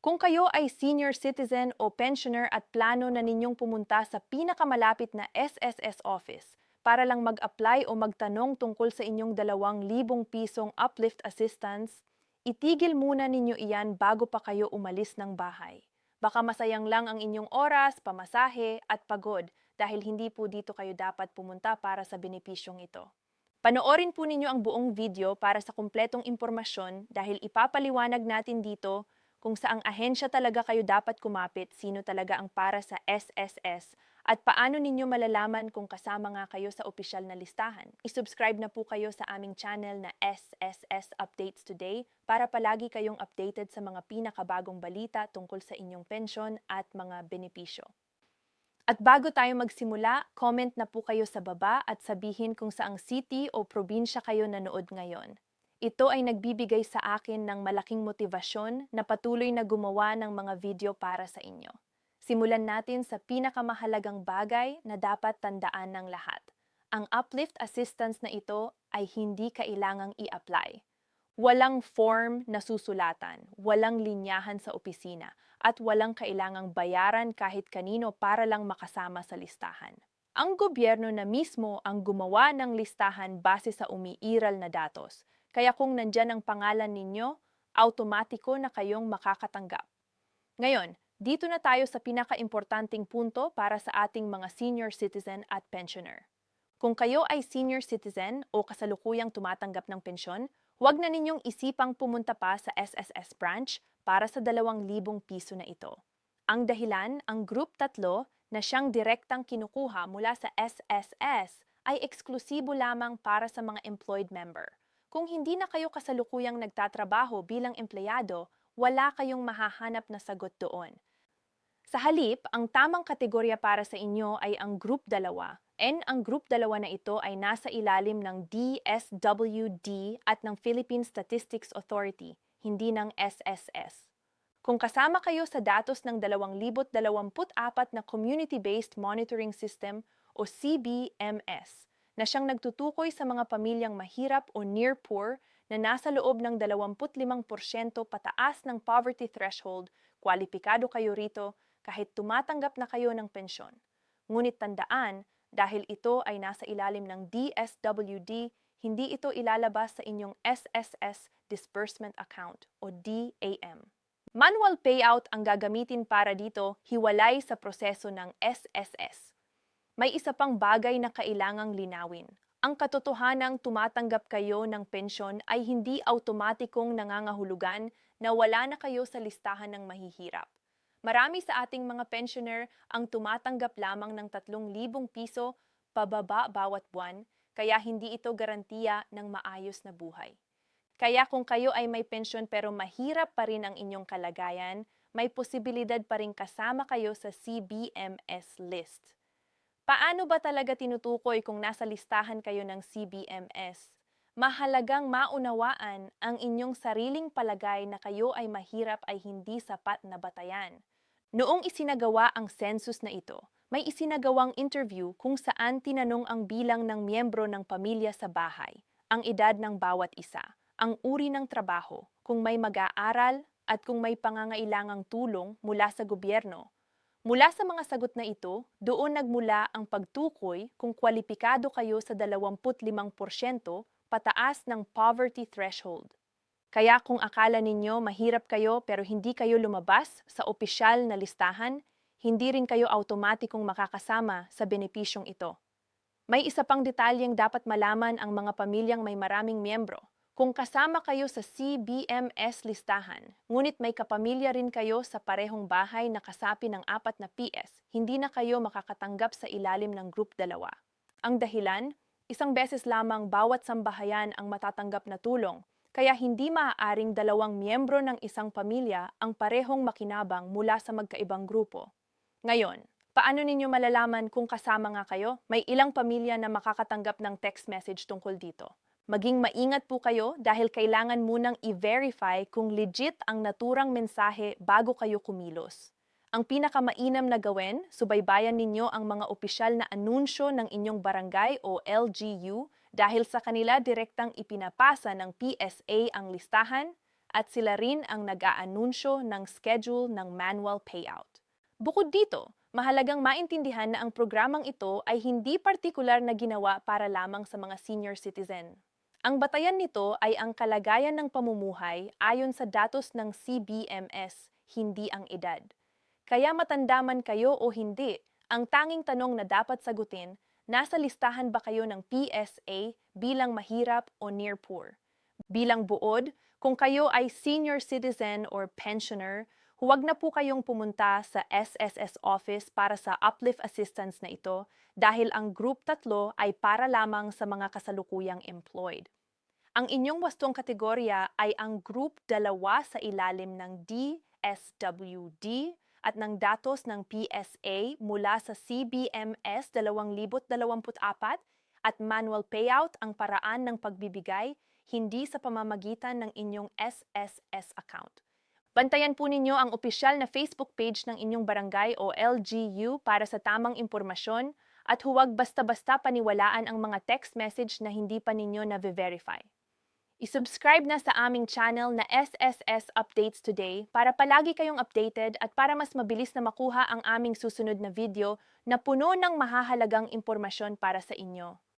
Kung kayo ay senior citizen o pensioner at plano na ninyong pumunta sa pinakamalapit na SSS office para lang mag-apply o magtanong tungkol sa inyong 2,000 pisong uplift assistance, itigil muna ninyo iyan bago pa kayo umalis ng bahay. Baka masayang lang ang inyong oras, pamasahe at pagod dahil hindi po dito kayo dapat pumunta para sa benepisyong ito. Panoorin po ninyo ang buong video para sa kumpletong impormasyon dahil ipapaliwanag natin dito kung saang ahensya talaga kayo dapat kumapit, sino talaga ang para sa SSS, at paano ninyo malalaman kung kasama nga kayo sa opisyal na listahan. I-subscribe na po kayo sa aming channel na SSS Updates Today para palagi kayong updated sa mga pinakabagong balita tungkol sa inyong pensyon at mga benepisyo. At bago tayo magsimula, comment na po kayo sa baba at sabihin kung saang city o probinsya kayo nanood ngayon. Ito ay nagbibigay sa akin ng malaking motibasyon na patuloy na gumawa ng mga video para sa inyo. Simulan natin sa pinakamahalagang bagay na dapat tandaan ng lahat. Ang uplift assistance na ito ay hindi kailangang i-apply. Walang form na susulatan, walang linyahan sa opisina, at walang kailangang bayaran kahit kanino para lang makasama sa listahan. Ang gobyerno na mismo ang gumawa ng listahan base sa umiiral na datos. Kaya kung nandyan ang pangalan ninyo, automatiko na kayong makakatanggap. Ngayon, dito na tayo sa pinaka-importanting punto para sa ating mga senior citizen at pensioner. Kung kayo ay senior citizen o kasalukuyang tumatanggap ng pensyon, huwag na ninyong isipang pumunta pa sa SSS branch para sa 2,000 piso na ito. Ang dahilan, ang Group 3 na siyang direktang kinukuha mula sa SSS ay eksklusibo lamang para sa mga employed member. Kung hindi na kayo kasalukuyang nagtatrabaho bilang empleyado, wala kayong mahahanap na sagot doon. Sa halip, ang tamang kategorya para sa inyo ay ang Group 2, and ang Group 2 na ito ay nasa ilalim ng DSWD at ng Philippine Statistics Authority, hindi ng SSS. Kung kasama kayo sa datos ng 2024 na Community-Based Monitoring System o CBMS, na siyang nagtutukoy sa mga pamilyang mahirap o near poor na nasa loob ng 25% pataas ng poverty threshold, kwalipikado kayo rito kahit tumatanggap na kayo ng pensyon. Ngunit tandaan, dahil ito ay nasa ilalim ng DSWD, hindi ito ilalabas sa inyong SSS Disbursement Account o DAM. Manual payout ang gagamitin para dito, hiwalay sa proseso ng SSS. May isa pang bagay na kailangang linawin. Ang katotohanang tumatanggap kayo ng pensyon ay hindi automatikong nangangahulugan na wala na kayo sa listahan ng mahihirap. Marami sa ating mga pensioner ang tumatanggap lamang ng 3,000 piso pababa bawat buwan, kaya hindi ito garantiya ng maayos na buhay. Kaya kung kayo ay may pensyon pero mahirap pa rin ang inyong kalagayan, may posibilidad pa rin kasama kayo sa CBMS list. Paano ba talaga tinutukoy kung nasa listahan kayo ng CBMS? Mahalagang maunawaan ang inyong sariling palagay na kayo ay mahirap ay hindi sapat na batayan. Noong isinagawa ang census na ito, may isinagawang interview kung saan tinanong ang bilang ng miyembro ng pamilya sa bahay, ang edad ng bawat isa, ang uri ng trabaho, kung may mag-aaral at kung may pangangailangang tulong mula sa gobyerno. Mula sa mga sagot na ito, doon nagmula ang pagtukoy kung kwalipikado kayo sa 25% pataas ng poverty threshold. Kaya kung akala ninyo mahirap kayo pero hindi kayo lumabas sa opisyal na listahan, hindi rin kayo automatikong makakasama sa benepisyong ito. May isa pang detalyeng dapat malaman ang mga pamilyang may maraming miyembro. Kung kasama kayo sa CBMS listahan, ngunit may kapamilya rin kayo sa parehong bahay na kasapi ng 4 na PS, hindi na kayo makakatanggap sa ilalim ng Group 2. Ang dahilan, isang beses lamang bawat sambahayan ang matatanggap na tulong, kaya hindi maaaring 2 miyembro ng isang pamilya ang parehong makinabang mula sa magkaibang grupo. Ngayon, paano ninyo malalaman kung kasama nga kayo? May ilang pamilya na makakatanggap ng text message tungkol dito. Maging maingat po kayo dahil kailangan munang i-verify kung legit ang naturang mensahe bago kayo kumilos. Ang pinakamainam na gawin, subaybayan ninyo ang mga opisyal na anunsyo ng inyong barangay o LGU dahil sa kanila direktang ipinapasa ng PSA ang listahan at sila rin ang nag-aanunsyo ng schedule ng manual payout. Bukod dito, mahalagang maintindihan na ang programang ito ay hindi partikular na ginawa para lamang sa mga senior citizen. Ang batayan nito ay ang kalagayan ng pamumuhay ayon sa datos ng CBMS, hindi ang edad. Kaya matanda man kayo o hindi, ang tanging tanong na dapat sagutin, nasa listahan ba kayo ng PSA bilang mahirap o near poor? Bilang buod, kung kayo ay senior citizen or pensioner, huwag na po kayong pumunta sa SSS office para sa uplift assistance na ito dahil ang Group 3 ay para lamang sa mga kasalukuyang employed. Ang inyong wastong kategorya ay ang Group 2 sa ilalim ng DSWD at ng datos ng PSA mula sa CBMS 2024 at manual payout ang paraan ng pagbibigay hindi sa pamamagitan ng inyong SSS account. Bantayan po ninyo ang opisyal na Facebook page ng inyong barangay o LGU para sa tamang impormasyon at huwag basta-basta paniwalaan ang mga text message na hindi pa ninyo na-verify. I-subscribe na sa aming channel na SSS Updates Today para palagi kayong updated at para mas mabilis na makuha ang aming susunod na video na puno ng mahahalagang impormasyon para sa inyo.